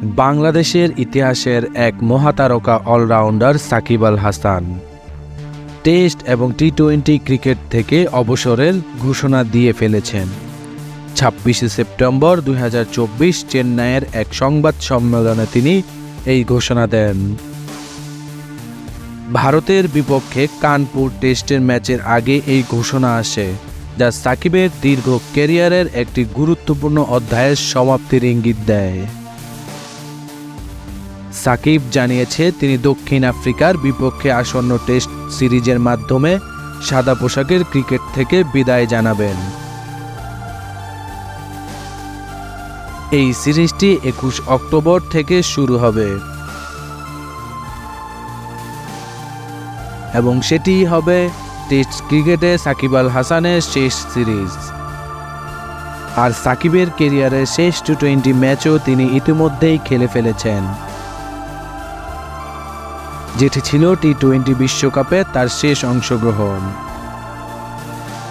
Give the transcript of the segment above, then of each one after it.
বাংলাদেশের ইতিহাসের এক মহাতারকা অলরাউন্ডার সাকিব আল হাসান টেস্ট এবং টি-20 ক্রিকেট থেকে অবসরের ঘোষণা দিয়ে ফেলেছেন। 26শে সেপ্টেম্বর 2024 চেন্নাইয়ের এক সংবাদ সম্মেলনে তিনি এই ঘোষণা দেন। ভারতের বিপক্ষে কানপুর টেস্টের ম্যাচের আগে এই ঘোষণা আসে, যা সাকিবের দীর্ঘ ক্যারিয়ারের একটি গুরুত্বপূর্ণ অধ্যায়ের সমাপ্তির ইঙ্গিত দেয়। সাকিব জানিয়েছে তিনি দক্ষিণ আফ্রিকার বিপক্ষে আসন্ন টেস্ট সিরিজের মাধ্যমে সাদা পোশাকের ক্রিকেট থেকে বিদায় জানাবেন। এই সিরিজটি 21 অক্টোবর থেকে শুরু হবে এবং সেটি হবে টেস্ট ক্রিকেটে সাকিব আল হাসানের শেষ সিরিজ। আর সাকিবের ক্যারিয়ারের শেষ টি-20 ম্যাচও তিনি ইতিমধ্যেই খেলে ফেলেছেন, যেটি ছিল টি-20 বিশ্বকাপে তার শেষ অংশগ্রহণ।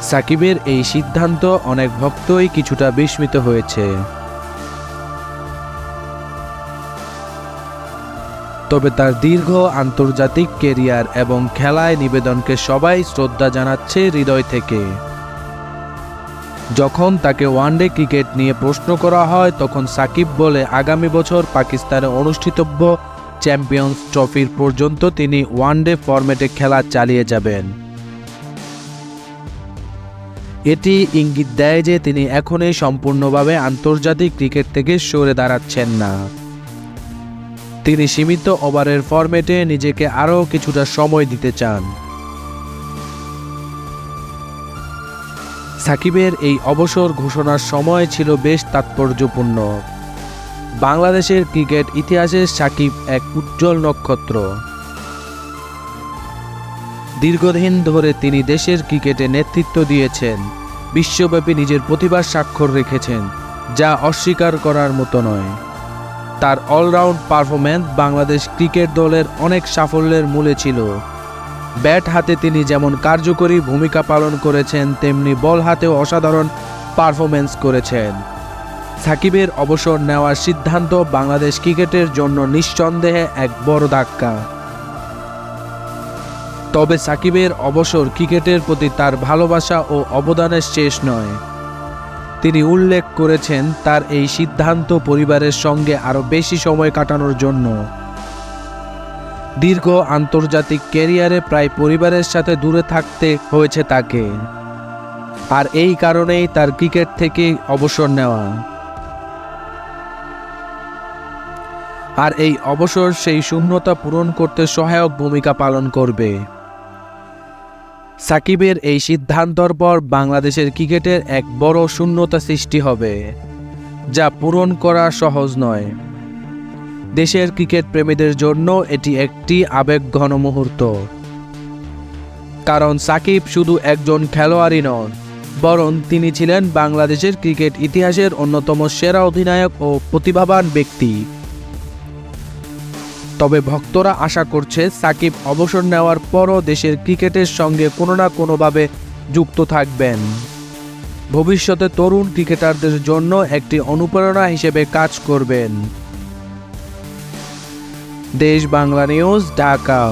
সাকিবের এই সিদ্ধান্ত অনেক ভক্তই কিছুটা বিস্মিত হয়েছে। তবে তার দীর্ঘ আন্তর্জাতিক ক্যারিয়ার এবং খেলায় নিবেদনকে সবাই শ্রদ্ধা জানাচ্ছে হৃদয় থেকে। যখন তাকে ওয়ানডে ক্রিকেট নিয়ে প্রশ্ন করা হয়, তখন সাকিব বলে আগামী বছর পাকিস্তানে অনুষ্ঠিতব্য চ্যাম্পিয়ন্স ট্রফির পর্যন্ত তিনি ওয়ানডে ফরম্যাটে খেলা চালিয়ে যাবেন। এটি ইঙ্গিত দেয় যে তিনি এখনই সম্পূর্ণভাবে আন্তর্জাতিক ক্রিকেট থেকে সরে দাঁড়াচ্ছেন না। তিনি সীমিত ওভারের ফরম্যাটে নিজেকে আরও কিছুটা সময় দিতে চান। সাকিবের এই অবসর ঘোষণার সময় ছিল বেশ তাৎপর্যপূর্ণ। বাংলাদেশের ক্রিকেট ইতিহাসে সাকিব এক উজ্জ্বল নক্ষত্র। দীর্ঘদিন ধরে তিনি দেশের ক্রিকেটে নেতৃত্ব দিয়েছেন, বিশ্বব্যাপী নিজের প্রতিভার স্বাক্ষর রেখেছেন, যা অস্বীকার করার মতো নয়। তার অলরাউন্ড পারফরম্যান্স বাংলাদেশ ক্রিকেট দলের অনেক সাফল্যের মূলে ছিল। ব্যাট হাতে তিনি যেমন কার্যকরী ভূমিকা পালন করেছেন, তেমনি বল হাতেও অসাধারণ পারফরম্যান্স করেছেন। সাকিবের অবসর নেওয়ার সিদ্ধান্ত বাংলাদেশ ক্রিকেটের জন্য নিঃসন্দেহে এক বড় ধাক্কা। তবে সাকিবের অবসর ক্রিকেটের প্রতি তার ভালোবাসা ও অবদানের শেষ নয়। তিনি উল্লেখ করেছেন তার এই সিদ্ধান্ত পরিবারের সঙ্গে আরও বেশি সময় কাটানোর জন্য। দীর্ঘ আন্তর্জাতিক ক্যারিয়ারে প্রায় পরিবারের সাথে দূরে থাকতে হয়েছে তাকে, আর এই কারণেই তার ক্রিকেট থেকে অবসর নেওয়া। আর এই অবসর সেই শূন্যতা পূরণ করতে সহায়ক ভূমিকা পালন করবে। সাকিবের এই সিদ্ধান্তর পর বাংলাদেশের ক্রিকেটের এক বড় শূন্যতা সৃষ্টি হবে, যা পূরণ করা সহজ নয়। দেশের ক্রিকেট প্রেমীদের জন্য এটি একটি আবেগঘন মুহূর্ত, কারণ সাকিব শুধু একজন খেলোয়াড়ই নন, বরং তিনি ছিলেন বাংলাদেশের ক্রিকেট ইতিহাসের অন্যতম সেরা অধিনায়ক ও প্রতিভাবান ব্যক্তি। তবে ভক্তরা আশা করছে সাকিব অবসর নেওয়ার পরও দেশের ক্রিকেটের সঙ্গে কোনো না কোনোভাবে যুক্ত থাকবেন। ভবিষ্যতে তরুণ ক্রিকেটারদের জন্য একটি অনুপ্রেরণা হিসেবে কাজ করবেন। দেশ বাংলা নিউজ, ঢাকা।